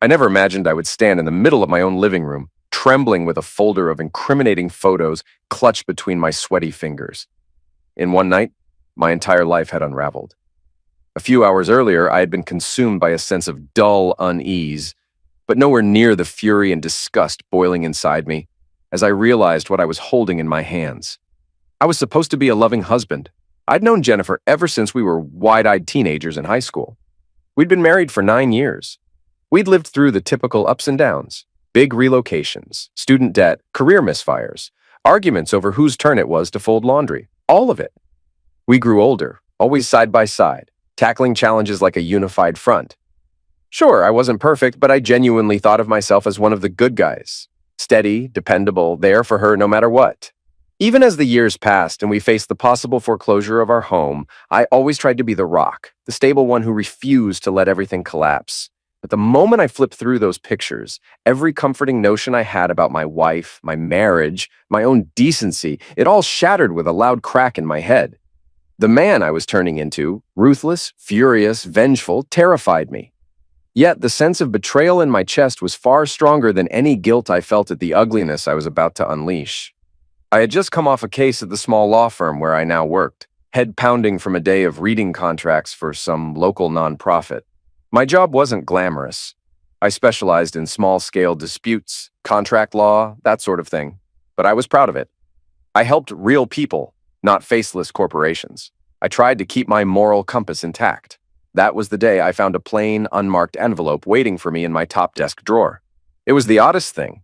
I never imagined I would stand in the middle of my own living room, trembling with a folder of incriminating photos clutched between my sweaty fingers. In one night, my entire life had unraveled. A few hours earlier, I had been consumed by a sense of dull unease, but nowhere near the fury and disgust boiling inside me as I realized what I was holding in my hands. I was supposed to be a loving husband. I'd known Jennifer ever since we were wide-eyed teenagers in high school. We'd been married for 9 years. We'd lived through the typical ups and downs, big relocations, student debt, career misfires, arguments over whose turn it was to fold laundry, all of it. We grew older, always side by side, tackling challenges like a unified front. Sure, I wasn't perfect, but I genuinely thought of myself as one of the good guys. Steady, dependable, there for her no matter what. Even as the years passed and we faced the possible foreclosure of our home, I always tried to be the rock, the stable one who refused to let everything collapse. But the moment I flipped through those pictures, every comforting notion I had about my wife, my marriage, my own decency, it all shattered with a loud crack in my head. The man I was turning into, ruthless, furious, vengeful, terrified me. Yet the sense of betrayal in my chest was far stronger than any guilt I felt at the ugliness I was about to unleash. I had just come off a case at the small law firm where I now worked, head pounding from a day of reading contracts for some local nonprofit. My job wasn't glamorous. I specialized in small-scale disputes, contract law, that sort of thing, but I was proud of it. I helped real people, not faceless corporations. I tried to keep my moral compass intact. That was the day I found a plain, unmarked envelope waiting for me in my top desk drawer. It was the oddest thing.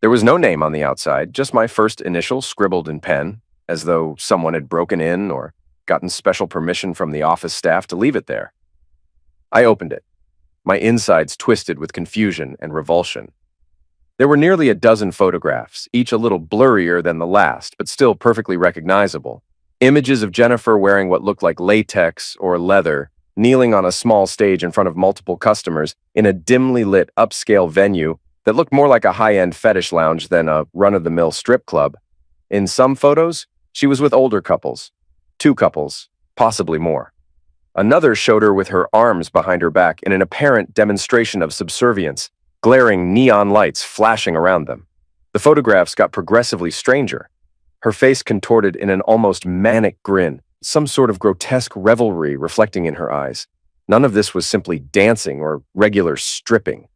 There was no name on the outside, just my first initial scribbled in pen, as though someone had broken in or gotten special permission from the office staff to leave it there. I opened it, my insides twisted with confusion and revulsion. There were nearly a dozen photographs, each a little blurrier than the last, but still perfectly recognizable. Images of Jennifer wearing what looked like latex or leather, kneeling on a small stage in front of multiple customers in a dimly lit upscale venue that looked more like a high-end fetish lounge than a run-of-the-mill strip club. In some photos, she was with older couples, 2 couples, possibly more. Another showed her with her arms behind her back in an apparent demonstration of subservience, glaring neon lights flashing around them. The photographs got progressively stranger. Her face contorted in an almost manic grin, some sort of grotesque revelry reflecting in her eyes. None of this was simply dancing or regular stripping.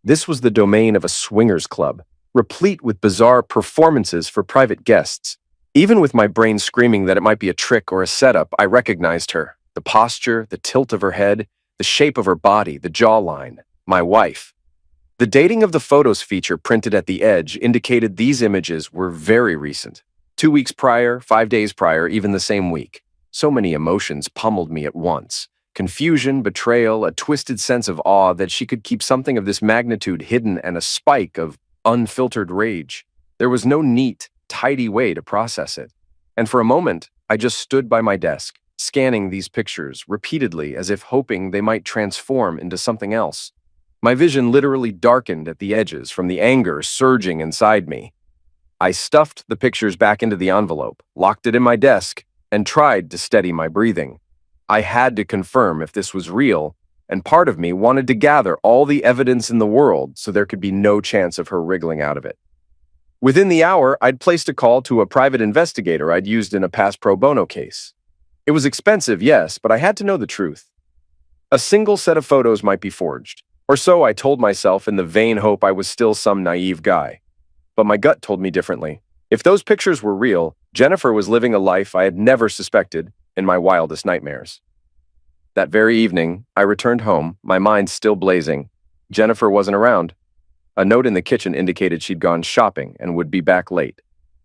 This was the domain of a swingers club, replete with bizarre performances for private guests. Even with my brain screaming that it might be a trick or a setup, I recognized her. The posture, the tilt of her head, the shape of her body, the jawline. My wife. The dating of the photos feature printed at the edge indicated these images were very recent. 2 weeks prior, 5 days prior, even the same week. So many emotions pummeled me at once. Confusion, betrayal, a twisted sense of awe that she could keep something of this magnitude hidden, and a spike of unfiltered rage. There was no neat, tidy way to process it. And for a moment, I just stood by my desk, scanning these pictures repeatedly as if hoping they might transform into something else. My vision literally darkened at the edges from the anger surging inside me. I stuffed the pictures back into the envelope, locked it in my desk, and tried to steady my breathing. I had to confirm if this was real, and part of me wanted to gather all the evidence in the world so there could be no chance of her wriggling out of it. Within the hour, I'd placed a call to a private investigator I'd used in a past pro bono case. It was expensive, yes, but I had to know the truth. A single set of photos might be forged, or so I told myself in the vain hope I was still some naive guy. But my gut told me differently. If those pictures were real, Jennifer was living a life I had never suspected in my wildest nightmares. That very evening, I returned home, my mind still blazing. Jennifer wasn't around. A note in the kitchen indicated she'd gone shopping and would be back late.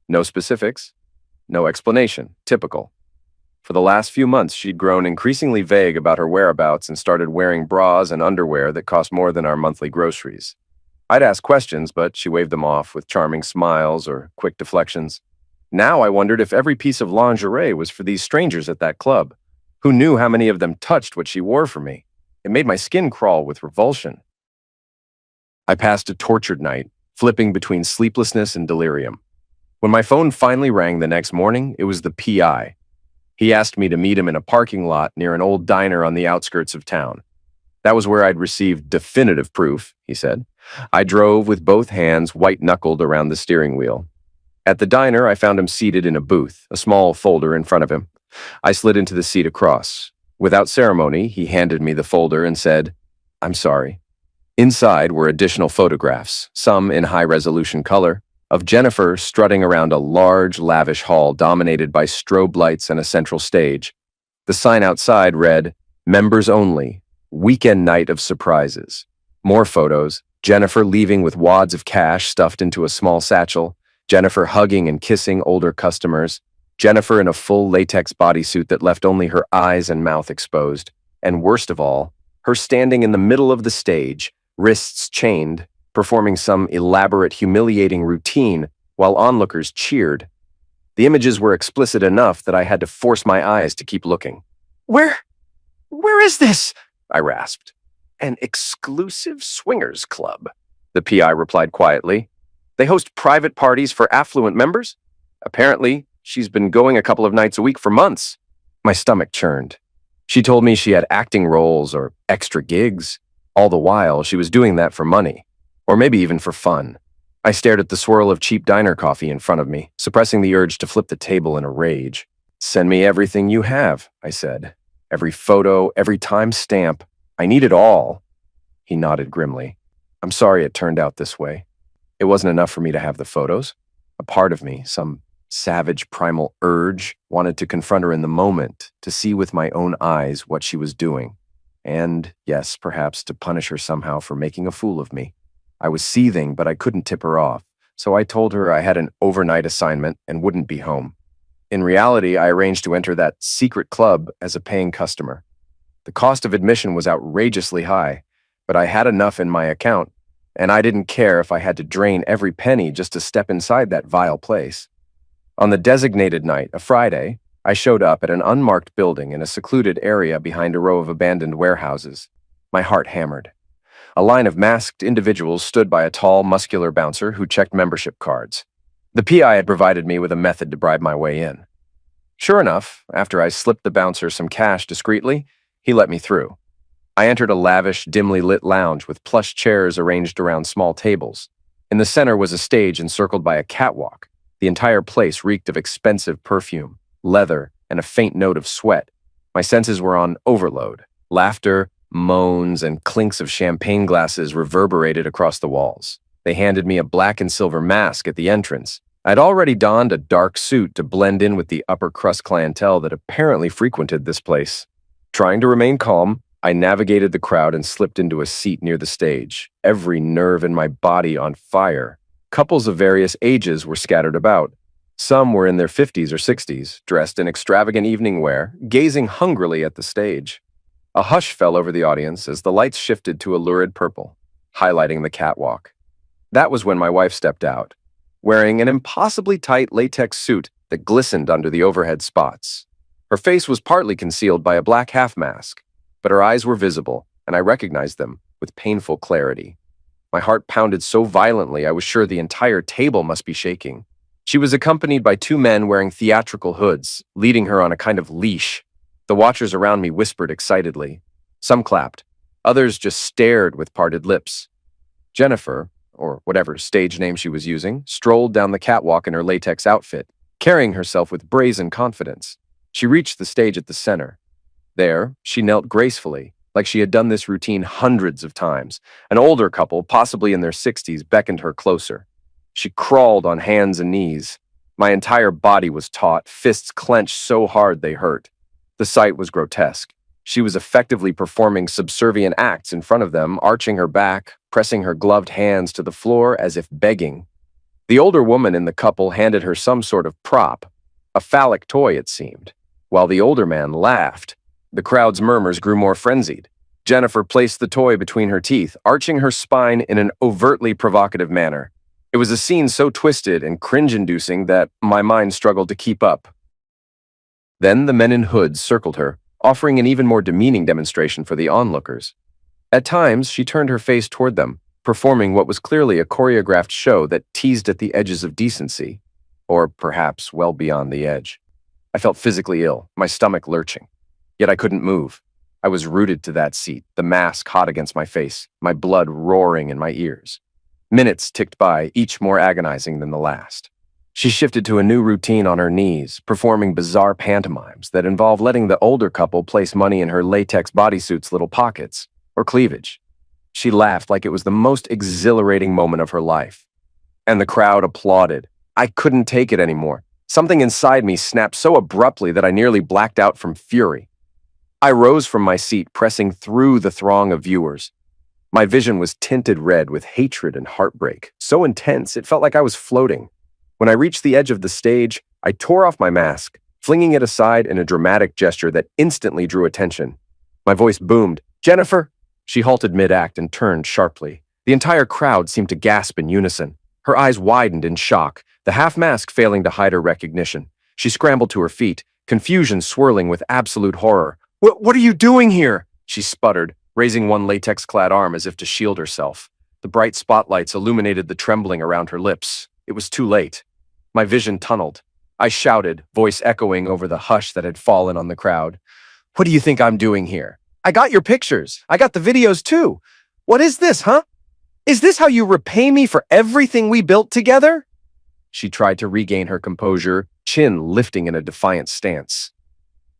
No specifics, no explanation, typical. For the last few months, she'd grown increasingly vague about her whereabouts and started wearing bras and underwear that cost more than our monthly groceries. I'd ask questions, but she waved them off with charming smiles or quick deflections. Now I wondered if every piece of lingerie was for these strangers at that club. Who knew how many of them touched what she wore for me? It made my skin crawl with revulsion. I passed a tortured night, flipping between sleeplessness and delirium. When my phone finally rang the next morning, it was the PI. He asked me to meet him in a parking lot near an old diner on the outskirts of town. That was where I'd received definitive proof, he said. I drove with both hands white-knuckled around the steering wheel. At the diner, I found him seated in a booth, a small folder in front of him. I slid into the seat across. Without ceremony, he handed me the folder and said, "I'm sorry." Inside were additional photographs, some in high-resolution color, of Jennifer strutting around a large, lavish hall dominated by strobe lights and a central stage. The sign outside read, "Members only, weekend night of surprises." More photos, Jennifer leaving with wads of cash stuffed into a small satchel, Jennifer hugging and kissing older customers, Jennifer in a full latex bodysuit that left only her eyes and mouth exposed, and worst of all, her standing in the middle of the stage, wrists chained, performing some elaborate, humiliating routine while onlookers cheered. The images were explicit enough that I had to force my eyes to keep looking. Where is this?" I rasped. "An exclusive swingers club," the PI replied quietly. "They host private parties for affluent members? Apparently, she's been going a couple of nights a week for months." My stomach churned. She told me she had acting roles or extra gigs. All the while, she was doing that for money, or maybe even for fun. I stared at the swirl of cheap diner coffee in front of me, suppressing the urge to flip the table in a rage. "Send me everything you have," I said. "Every photo, every time stamp. I need it all." He nodded grimly. "I'm sorry it turned out this way. It wasn't enough for me to have the photos. A part of me, some savage primal urge, wanted to confront her in the moment, to see with my own eyes what she was doing. And, yes, perhaps to punish her somehow for making a fool of me. I was seething, but I couldn't tip her off, so I told her I had an overnight assignment and wouldn't be home. In reality, I arranged to enter that secret club as a paying customer. The cost of admission was outrageously high, but I had enough in my account, and I didn't care if I had to drain every penny just to step inside that vile place. On the designated night, a Friday, I showed up at an unmarked building in a secluded area behind a row of abandoned warehouses. My heart hammered. A line of masked individuals stood by a tall, muscular bouncer who checked membership cards. The PI had provided me with a method to bribe my way in. Sure enough, after I slipped the bouncer some cash discreetly, he let me through. I entered a lavish, dimly lit lounge with plush chairs arranged around small tables. In the center was a stage encircled by a catwalk. The entire place reeked of expensive perfume, leather, and a faint note of sweat. My senses were on overload. Laughter, moans, and clinks of champagne glasses reverberated across the walls. They handed me a black and silver mask at the entrance. I'd already donned a dark suit to blend in with the upper-crust clientele that apparently frequented this place. Trying to remain calm, I navigated the crowd and slipped into a seat near the stage, every nerve in my body on fire. Couples of various ages were scattered about. Some were in their 50s or 60s, dressed in extravagant evening wear, gazing hungrily at the stage. A hush fell over the audience as the lights shifted to a lurid purple, highlighting the catwalk. That was when my wife stepped out, wearing an impossibly tight latex suit that glistened under the overhead spots. Her face was partly concealed by a black half mask, but her eyes were visible, and I recognized them with painful clarity. My heart pounded so violently I was sure the entire table must be shaking. She was accompanied by two men wearing theatrical hoods, leading her on a kind of leash. The watchers around me whispered excitedly. Some clapped. Others just stared with parted lips. Jennifer, or whatever stage name she was using, strolled down the catwalk in her latex outfit, carrying herself with brazen confidence. She reached the stage at the center. There, she knelt gracefully, like she had done this routine hundreds of times. An older couple, possibly in their 60s, beckoned her closer. She crawled on hands and knees. My entire body was taut, fists clenched so hard they hurt. The sight was grotesque. She was effectively performing subservient acts in front of them, arching her back, pressing her gloved hands to the floor as if begging. The older woman in the couple handed her some sort of prop, a phallic toy it seemed, while the older man laughed. The crowd's murmurs grew more frenzied. Jennifer placed the toy between her teeth, arching her spine in an overtly provocative manner. It was a scene so twisted and cringe-inducing that my mind struggled to keep up. Then the men in hoods circled her, offering an even more demeaning demonstration for the onlookers. At times, she turned her face toward them, performing what was clearly a choreographed show that teased at the edges of decency, or perhaps well beyond the edge. I felt physically ill, my stomach lurching. Yet I couldn't move. I was rooted to that seat, the mask hot against my face, my blood roaring in my ears. Minutes ticked by, each more agonizing than the last. She shifted to a new routine on her knees, performing bizarre pantomimes that involve letting the older couple place money in her latex bodysuit's little pockets, or cleavage. She laughed like it was the most exhilarating moment of her life. And the crowd applauded. I couldn't take it anymore. Something inside me snapped so abruptly that I nearly blacked out from fury. I rose from my seat, pressing through the throng of viewers. My vision was tinted red with hatred and heartbreak, so intense it felt like I was floating. When I reached the edge of the stage, I tore off my mask, flinging it aside in a dramatic gesture that instantly drew attention. My voice boomed, "Jennifer!" She halted mid-act and turned sharply. The entire crowd seemed to gasp in unison. Her eyes widened in shock, the half-mask failing to hide her recognition. She scrambled to her feet, confusion swirling with absolute horror. What are you doing here?" she sputtered, raising one latex-clad arm as if to shield herself. The bright spotlights illuminated the trembling around her lips. It was too late. My vision tunneled. I shouted, voice echoing over the hush that had fallen on the crowd. "What do you think I'm doing here? I got your pictures. I got the videos too. What is this, huh? Is this how you repay me for everything we built together?" She tried to regain her composure, chin lifting in a defiant stance.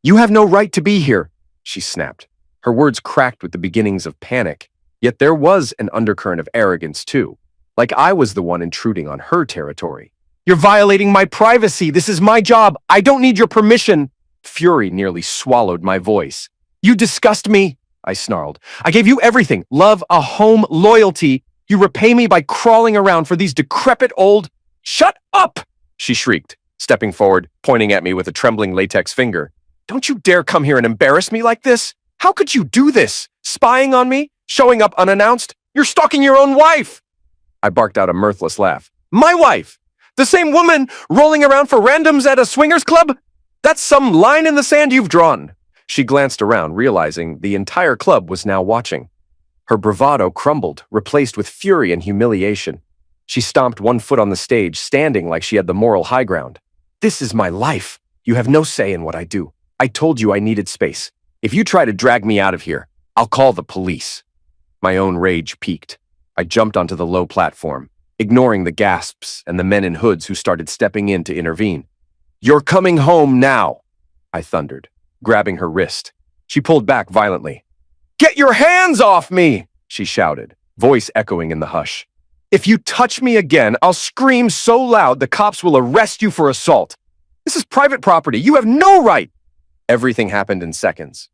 "You have no right to be here," she snapped. Her words cracked with the beginnings of panic, yet there was an undercurrent of arrogance too, like I was the one intruding on her territory. "You're violating my privacy. This is my job. I don't need your permission." Fury nearly swallowed my voice. "You disgust me," I snarled. "I gave you everything, love, a home, loyalty. You repay me by crawling around for these decrepit old—" "Shut up!" she shrieked, stepping forward, pointing at me with a trembling latex finger. "Don't you dare come here and embarrass me like this! How could you do this? Spying on me? Showing up unannounced? You're stalking your own wife!" I barked out a mirthless laugh. "My wife? The same woman rolling around for randoms at a swingers club? That's some line in the sand you've drawn." She glanced around, realizing the entire club was now watching. Her bravado crumbled, replaced with fury and humiliation. She stomped one foot on the stage, standing like she had the moral high ground. "This is my life. You have no say in what I do. I told you I needed space. If you try to drag me out of here, I'll call the police." My own rage peaked. I jumped onto the low platform, ignoring the gasps and the men in hoods who started stepping in to intervene. "You're coming home now," I thundered, grabbing her wrist. She pulled back violently. "Get your hands off me!" she shouted, voice echoing in the hush. "If you touch me again, I'll scream so loud the cops will arrest you for assault. This is private property. You have no right." Everything happened in seconds.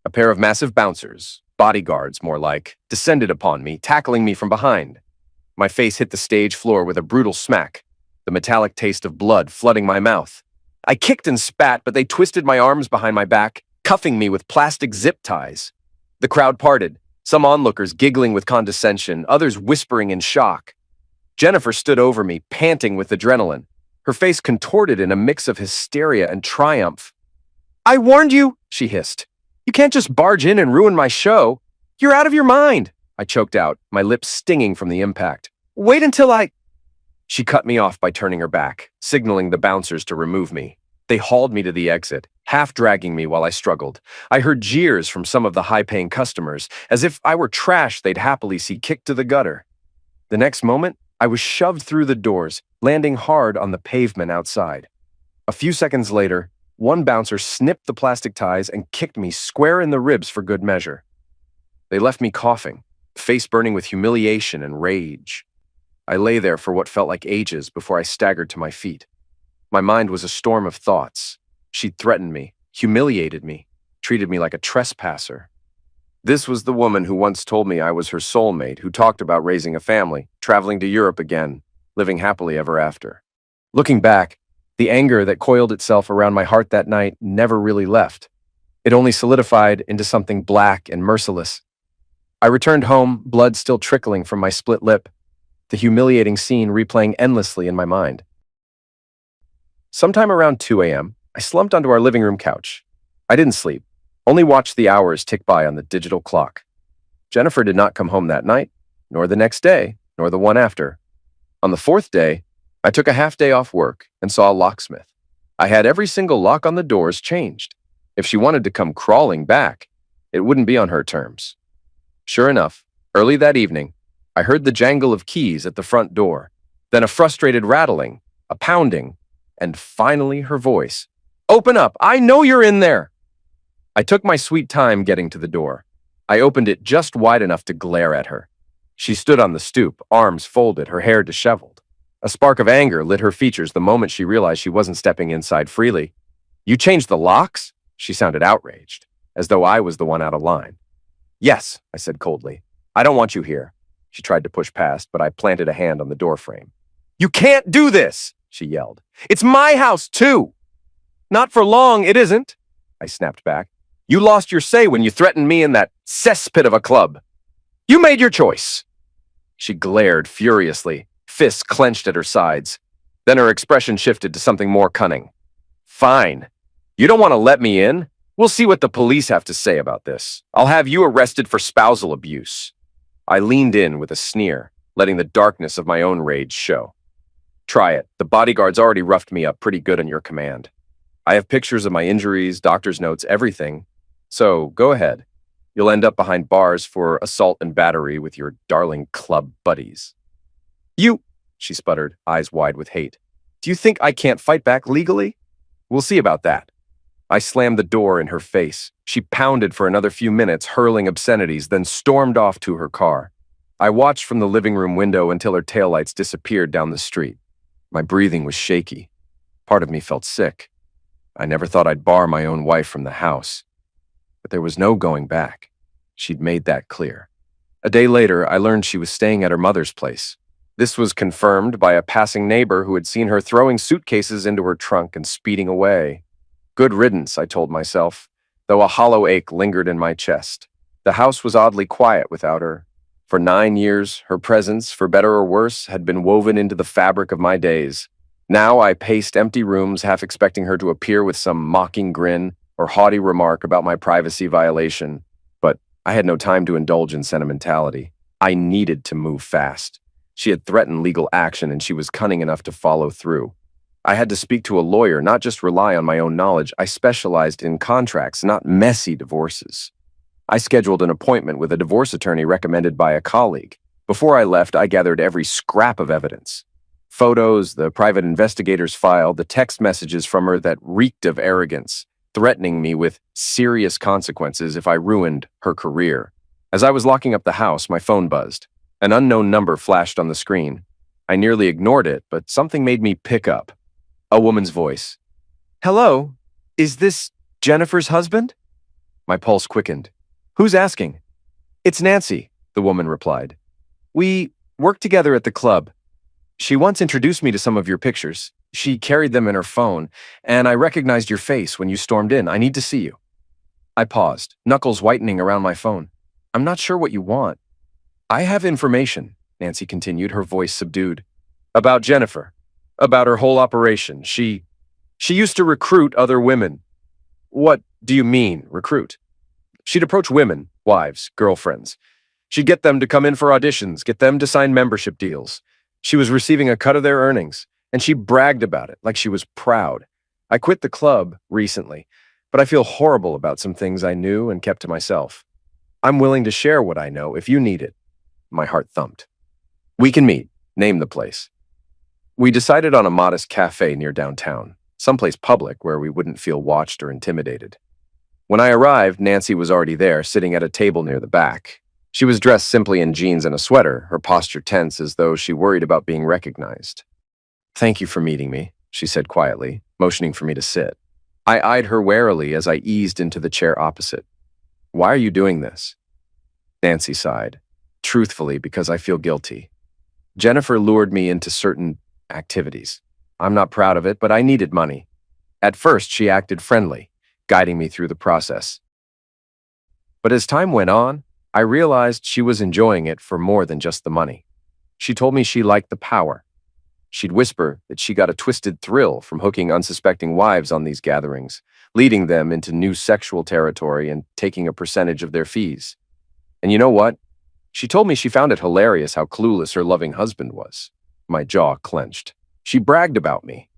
A pair of massive bouncers, bodyguards more like, descended upon me, tackling me from behind. My face hit the stage floor with a brutal smack, the metallic taste of blood flooding my mouth. I kicked and spat, but they twisted my arms behind my back, cuffing me with plastic zip ties. The crowd parted, some onlookers giggling with condescension, others whispering in shock. Jennifer stood over me, panting with adrenaline, her face contorted in a mix of hysteria and triumph. "I warned you," she hissed. "You can't just barge in and ruin my show. You're out of your mind," I choked out, my lips stinging from the impact. "Wait until I—" She cut me off by turning her back, signaling the bouncers to remove me. They hauled me to the exit, half dragging me while I struggled. I heard jeers from some of the high-paying customers, as if I were trash they'd happily see kicked to the gutter. The next moment, I was shoved through the doors, landing hard on the pavement outside. A few seconds later, one bouncer snipped the plastic ties and kicked me square in the ribs for good measure. They left me coughing, face burning with humiliation and rage. I lay there for what felt like ages before I staggered to my feet. My mind was a storm of thoughts. She'd threatened me, humiliated me, treated me like a trespasser. This was the woman who once told me I was her soulmate, who talked about raising a family, traveling to Europe again, living happily ever after. Looking back, the anger that coiled itself around my heart that night never really left. It only solidified into something black and merciless. I returned home, blood still trickling from my split lip, the humiliating scene replaying endlessly in my mind. Sometime around 2 a.m., I slumped onto our living room couch. I didn't sleep, only watched the hours tick by on the digital clock. Jennifer did not come home that night, nor the next day, nor the one after. On the fourth day, I took a half day off work and saw a locksmith. I had every single lock on the doors changed. If she wanted to come crawling back, It wouldn't be on her terms. Sure enough, early that evening, I heard the jangle of keys at the front door, then a frustrated rattling, a pounding, and finally her voice. "Open up! I know you're in there!" I took my sweet time getting to the door. I opened it just wide enough to glare at her. She stood on the stoop, arms folded, her hair disheveled. A spark of anger lit her features the moment she realized she wasn't stepping inside freely. "You changed the locks?" She sounded outraged, as though I was the one out of line. "Yes," I said coldly. "I don't want you here." She tried to push past, but I planted a hand on the doorframe. "You can't do this!" she yelled. "It's my house, too!" "Not for long, it isn't," I snapped back. "You lost your say when you threatened me in that cesspit of a club. You made your choice." She glared furiously, fists clenched at her sides. Then her expression shifted to something more cunning. "Fine. You don't want to let me in? We'll see what the police have to say about this. I'll have you arrested for spousal abuse." I leaned in with a sneer, letting the darkness of my own rage show. "Try it. The bodyguards already roughed me up pretty good on your command. I have pictures of my injuries, doctor's notes, everything. So go ahead. You'll end up behind bars for assault and battery with your darling club buddies." "You," she sputtered, eyes wide with hate. "Do you think I can't fight back legally? We'll see about that." I slammed the door in her face. She pounded for another few minutes, hurling obscenities, then stormed off to her car. I watched from the living room window until her taillights disappeared down the street. My breathing was shaky. Part of me felt sick. I never thought I'd bar my own wife from the house. But there was no going back. She'd made that clear. A day later, I learned she was staying at her mother's place. This was confirmed by a passing neighbor who had seen her throwing suitcases into her trunk and speeding away. Good riddance, I told myself, though a hollow ache lingered in my chest. The house was oddly quiet without her. For 9 years, her presence, for better or worse, had been woven into the fabric of my days. Now I paced empty rooms, half expecting her to appear with some mocking grin or haughty remark about my privacy violation. But I had no time to indulge in sentimentality. I needed to move fast. She had threatened legal action, and she was cunning enough to follow through. I had to speak to a lawyer, not just rely on my own knowledge. I specialized in contracts, not messy divorces. I scheduled an appointment with a divorce attorney recommended by a colleague. Before I left, I gathered every scrap of evidence. Photos, the private investigator's file, the text messages from her that reeked of arrogance, threatening me with serious consequences if I ruined her career. As I was locking up the house, my phone buzzed. An unknown number flashed on the screen. I nearly ignored it, but something made me pick up. A woman's voice. "Hello? Is this Jennifer's husband?" My pulse quickened. "Who's asking?" "It's Nancy," the woman replied. "We work together at the club. She once introduced me to some of your pictures. She carried them in her phone, and I recognized your face when you stormed in. I need to see you." I paused, knuckles whitening around my phone. "I'm not sure what you want." "I have information," Nancy continued, her voice subdued. "About Jennifer. About her whole operation. She used to recruit other women." "What do you mean, recruit?" "She'd approach women, wives, girlfriends. She'd get them to come in for auditions, get them to sign membership deals. She was receiving a cut of their earnings, and she bragged about it like she was proud. I quit the club recently, but I feel horrible about some things I knew and kept to myself. I'm willing to share what I know if you need it." My heart thumped. "We can meet. Name the place." We decided on a modest cafe near downtown, someplace public where we wouldn't feel watched or intimidated. When I arrived, Nancy was already there, sitting at a table near the back. She was dressed simply in jeans and a sweater, her posture tense as though she worried about being recognized. "Thank you for meeting me," she said quietly, motioning for me to sit. I eyed her warily as I eased into the chair opposite. "Why are you doing this?" Nancy sighed. "Truthfully, because I feel guilty. Jennifer lured me into certain activities. I'm not proud of it, but I needed money. At first, she acted friendly, guiding me through the process. But as time went on, I realized she was enjoying it for more than just the money. She told me she liked the power. She'd whisper that she got a twisted thrill from hooking unsuspecting wives on these gatherings, leading them into new sexual territory and taking a percentage of their fees. And you know what? She told me she found it hilarious how clueless her loving husband was. My jaw clenched. She bragged about me.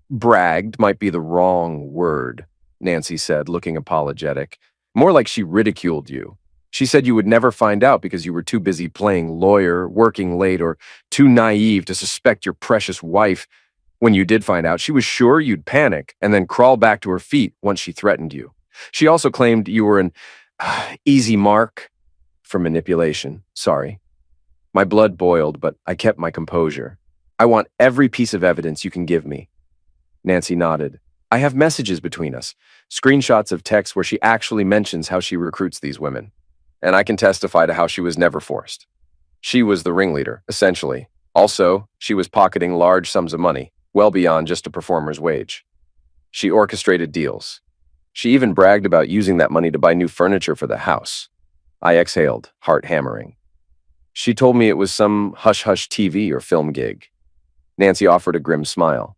"Bragged might be the wrong word," Nancy said, looking apologetic. More like she ridiculed you. She said you would never find out because you were too busy playing lawyer, working late, or too naive to suspect your precious wife. When you did find out, she was sure you'd panic and then crawl back to her feet once she threatened you. She also claimed you were an easy mark for manipulation. Sorry. My blood boiled, but I kept my composure. I want every piece of evidence you can give me. Nancy nodded. I have messages between us, screenshots of texts where she actually mentions how she recruits these women. And I can testify to how she was never forced. She was the ringleader, essentially. Also, she was pocketing large sums of money, well beyond just a performer's wage. She orchestrated deals. She even bragged about using that money to buy new furniture for the house. I exhaled, heart hammering. She told me it was some hush-hush TV or film gig. Nancy offered a grim smile.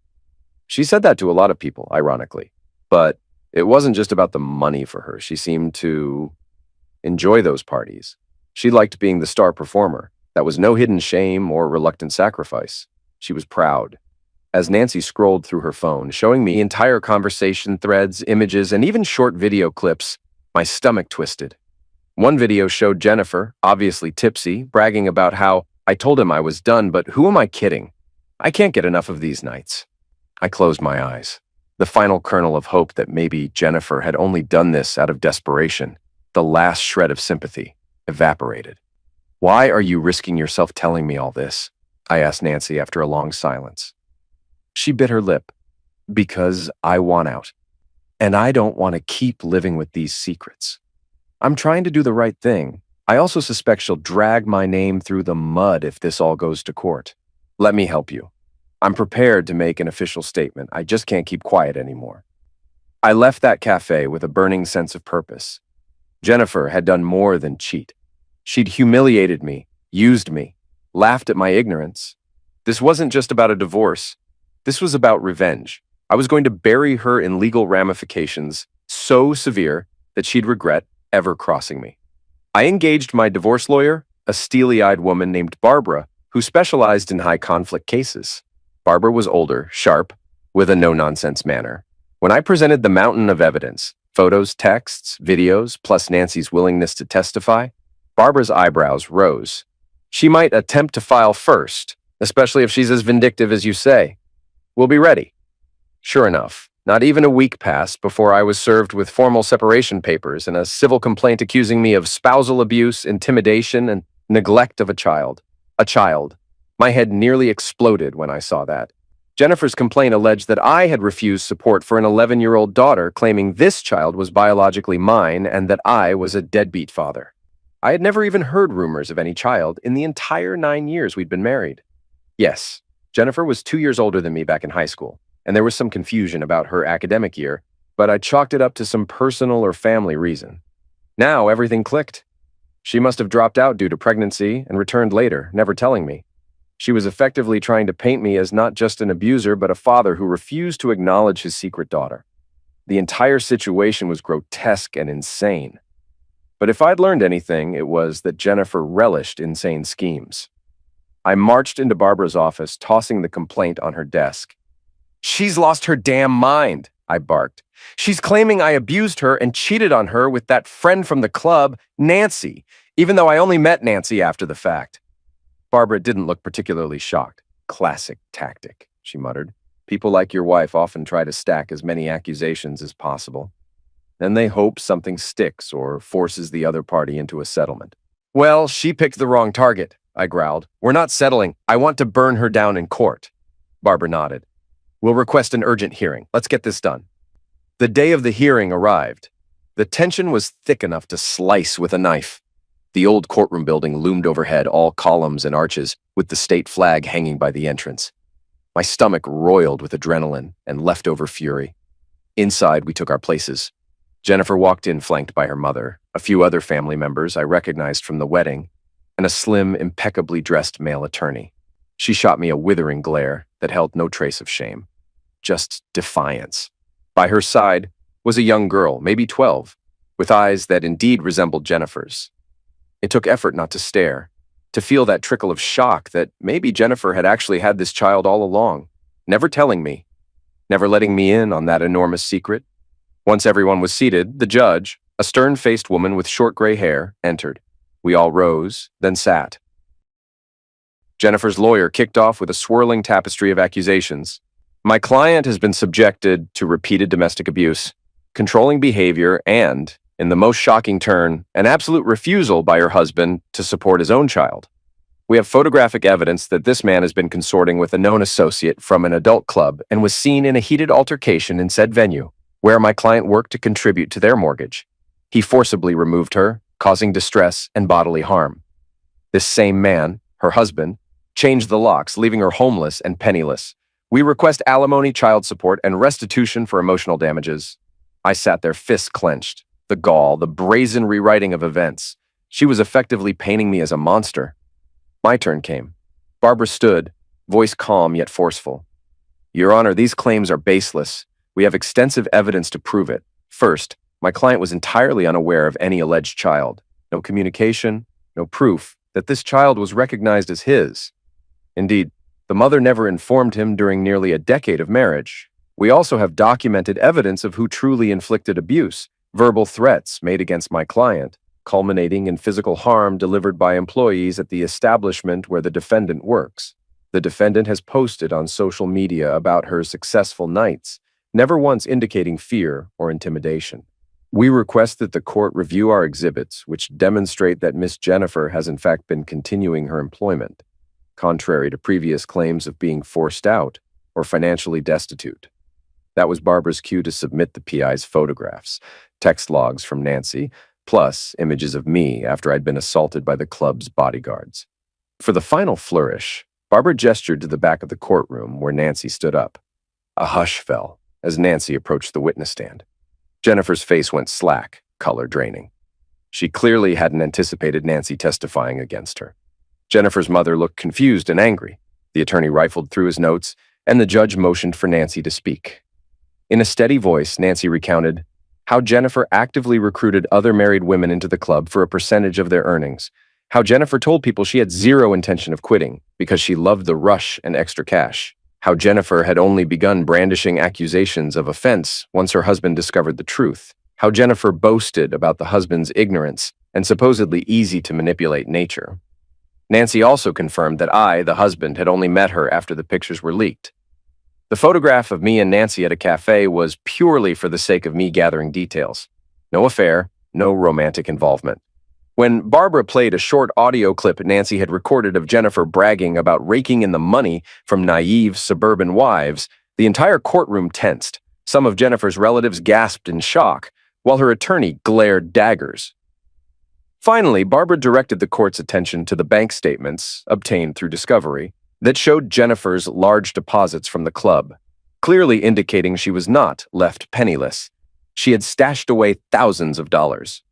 She said that to a lot of people, ironically. But it wasn't just about the money for her. She seemed to enjoy those parties. She liked being the star performer. That was no hidden shame or reluctant sacrifice. She was proud. As Nancy scrolled through her phone, showing me entire conversation threads, images, and even short video clips, my stomach twisted. One video showed Jennifer, obviously tipsy, bragging about how I told him I was done, but who am I kidding? I can't get enough of these nights. I closed my eyes. The final kernel of hope that maybe Jennifer had only done this out of desperation, the last shred of sympathy, evaporated. Why are you risking yourself telling me all this? I asked Nancy after a long silence. She bit her lip. Because I want out. And I don't want to keep living with these secrets. I'm trying to do the right thing. I also suspect she'll drag my name through the mud if this all goes to court. Let me help you. I'm prepared to make an official statement. I just can't keep quiet anymore. I left that cafe with a burning sense of purpose. Jennifer had done more than cheat. She'd humiliated me, used me, laughed at my ignorance. This wasn't just about a divorce. This was about revenge. I was going to bury her in legal ramifications so severe that she'd regret ever crossing me. I engaged my divorce lawyer, a steely-eyed woman named Barbara, who specialized in high-conflict cases. Barbara was older, sharp, with a no-nonsense manner. When I presented the mountain of evidence, photos, texts, videos, plus Nancy's willingness to testify, Barbara's eyebrows rose. She might attempt to file first, especially if she's as vindictive as you say. We'll be ready. Sure enough, not even a week passed before I was served with formal separation papers and a civil complaint accusing me of spousal abuse, intimidation, and neglect of a child. A child. My head nearly exploded when I saw that. Jennifer's complaint alleged that I had refused support for an 11-year-old daughter, claiming this child was biologically mine and that I was a deadbeat father. I had never even heard rumors of any child in the entire 9 years we'd been married. Yes, Jennifer was 2 years older than me back in high school, and there was some confusion about her academic year, but I chalked it up to some personal or family reason. Now everything clicked. She must have dropped out due to pregnancy and returned later, never telling me. She was effectively trying to paint me as not just an abuser, but a father who refused to acknowledge his secret daughter. The entire situation was grotesque and insane. But if I'd learned anything, it was that Jennifer relished insane schemes. I marched into Barbara's office, tossing the complaint on her desk. She's lost her damn mind, I barked. She's claiming I abused her and cheated on her with that friend from the club, Nancy, even though I only met Nancy after the fact. Barbara didn't look particularly shocked. Classic tactic, she muttered. People like your wife often try to stack as many accusations as possible. Then they hope something sticks or forces the other party into a settlement. Well, she picked the wrong target, I growled. We're not settling. I want to burn her down in court. Barbara nodded. We'll request an urgent hearing. Let's get this done. The day of the hearing arrived. The tension was thick enough to slice with a knife. The old courtroom building loomed overhead, all columns and arches, with the state flag hanging by the entrance. My stomach roiled with adrenaline and leftover fury. Inside, we took our places. Jennifer walked in flanked by her mother, a few other family members I recognized from the wedding, and a slim, impeccably dressed male attorney. She shot me a withering glare that held no trace of shame, just defiance. By her side was a young girl, maybe 12, with eyes that indeed resembled Jennifer's. It took effort not to stare, to feel that trickle of shock that maybe Jennifer had actually had this child all along, never telling me, never letting me in on that enormous secret. Once everyone was seated, the judge, A stern-faced woman with short gray hair entered. We all rose, then sat. Jennifer's lawyer kicked off with a swirling tapestry of accusations. My client has been subjected to repeated domestic abuse, controlling behavior, and, in the most shocking turn, an absolute refusal by her husband to support his own child. We have photographic evidence that this man has been consorting with a known associate from an adult club and was seen in a heated altercation in said venue, where my client worked to contribute to their mortgage. He forcibly removed her, causing distress and bodily harm. This same man, her husband, changed the locks, leaving her homeless and penniless. We request alimony, child support, and restitution for emotional damages. I sat there, fists clenched. The gall, the brazen rewriting of events. She was effectively painting me as a monster. My turn came. Barbara stood, voice calm yet forceful. Your Honor, these claims are baseless. We have extensive evidence to prove it. First, my client was entirely unaware of any alleged child. No communication, no proof that this child was recognized as his. Indeed, the mother never informed him during nearly a decade of marriage. We also have documented evidence of who truly inflicted abuse, verbal threats made against my client, culminating in physical harm delivered by employees at the establishment where the defendant works. The defendant has posted on social media about her successful nights, never once indicating fear or intimidation. We request that the court review our exhibits, which demonstrate that Miss Jennifer has in fact been continuing her employment, contrary to previous claims of being forced out or financially destitute. That was Barbara's cue to submit the PI's photographs, text logs from Nancy, plus images of me after I'd been assaulted by the club's bodyguards. For the final flourish, Barbara gestured to the back of the courtroom where Nancy stood up. A hush fell as Nancy approached the witness stand. Jennifer's face went slack, color draining. She clearly hadn't anticipated Nancy testifying against her. Jennifer's mother looked confused and angry. The attorney rifled through his notes, and the judge motioned for Nancy to speak. In a steady voice, Nancy recounted how Jennifer actively recruited other married women into the club for a percentage of their earnings, how Jennifer told people she had zero intention of quitting because she loved the rush and extra cash, how Jennifer had only begun brandishing accusations of offense once her husband discovered the truth, how Jennifer boasted about the husband's ignorance and supposedly easy-to-manipulate nature. Nancy also confirmed that I, the husband, had only met her after the pictures were leaked. The photograph of me and Nancy at a cafe was purely for the sake of me gathering details. No affair, no romantic involvement. When Barbara played a short audio clip Nancy had recorded of Jennifer bragging about raking in the money from naive suburban wives, the entire courtroom tensed. Some of Jennifer's relatives gasped in shock, while her attorney glared daggers. Finally, Barbara directed the court's attention to the bank statements, obtained through discovery, that showed Jennifer's large deposits from the club, clearly indicating she was not left penniless. She had stashed away thousands of dollars.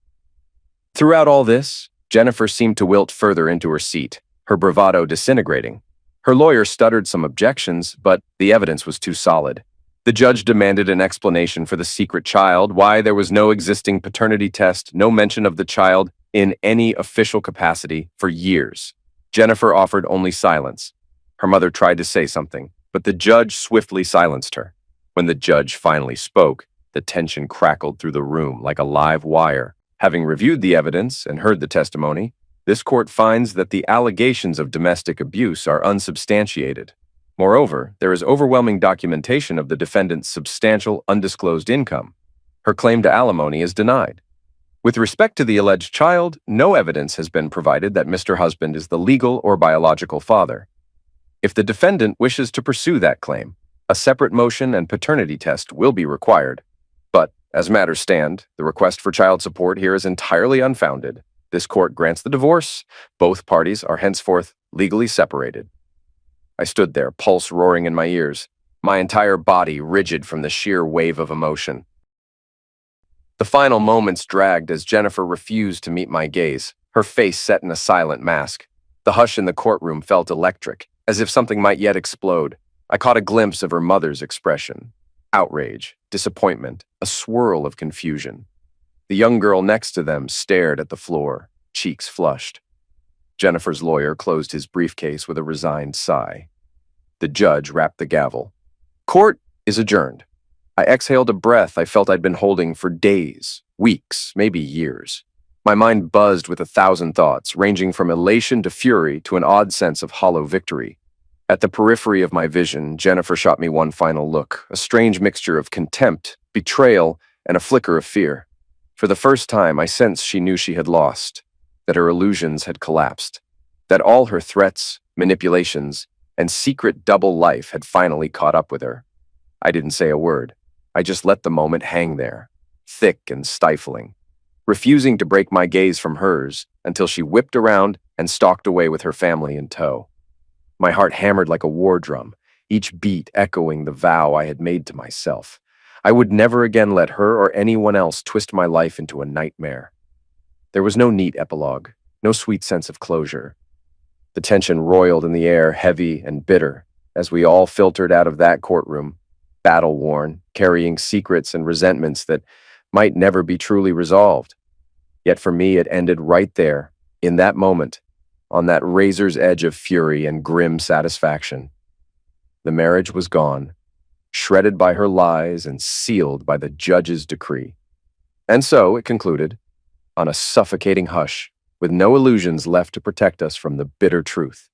Throughout all this, Jennifer seemed to wilt further into her seat, her bravado disintegrating. Her lawyer stuttered some objections, but the evidence was too solid. The judge demanded an explanation for the secret child, why there was no existing paternity test, no mention of the child in any official capacity for years. Jennifer offered only silence. Her mother tried to say something, but the judge swiftly silenced her. When the judge finally spoke, the tension crackled through the room like a live wire. Having reviewed the evidence and heard the testimony, this court finds that the allegations of domestic abuse are unsubstantiated. Moreover, there is overwhelming documentation of the defendant's substantial undisclosed income. Her claim to alimony is denied. With respect to the alleged child, no evidence has been provided that Mr. Husband is the legal or biological father. If the defendant wishes to pursue that claim, a separate motion and paternity test will be required. But, as matters stand, the request for child support here is entirely unfounded. This court grants the divorce. Both parties are henceforth legally separated. I stood there, pulse roaring in my ears, my entire body rigid from the sheer wave of emotion. The final moments dragged as Jennifer refused to meet my gaze, her face set in a silent mask. The hush in the courtroom felt electric, as if something might yet explode. I caught a glimpse of her mother's expression. Outrage, disappointment, a swirl of confusion. The young girl next to them stared at the floor, cheeks flushed. Jennifer's lawyer closed his briefcase with a resigned sigh. The judge rapped the gavel. Court is adjourned. I exhaled a breath I felt I'd been holding for days, weeks, maybe years. My mind buzzed with 1,000 thoughts, ranging from elation to fury to an odd sense of hollow victory. At the periphery of my vision, Jennifer shot me one final look, a strange mixture of contempt, betrayal, and a flicker of fear. For the first time, I sensed she knew she had lost, that her illusions had collapsed, that all her threats, manipulations, and secret double life had finally caught up with her. I didn't say a word. I just let the moment hang there, thick and stifling, refusing to break my gaze from hers until she whipped around and stalked away with her family in tow. My heart hammered like a war drum, each beat echoing the vow I had made to myself. I would never again let her or anyone else twist my life into a nightmare. There was no neat epilogue, no sweet sense of closure. The tension roiled in the air, heavy and bitter, as we all filtered out of that courtroom, battle-worn, carrying secrets and resentments that might never be truly resolved. Yet for me, it ended right there, in that moment, on that razor's edge of fury and grim satisfaction. The marriage was gone, shredded by her lies and sealed by the judge's decree. And so it concluded, on a suffocating hush, with no illusions left to protect us from the bitter truth.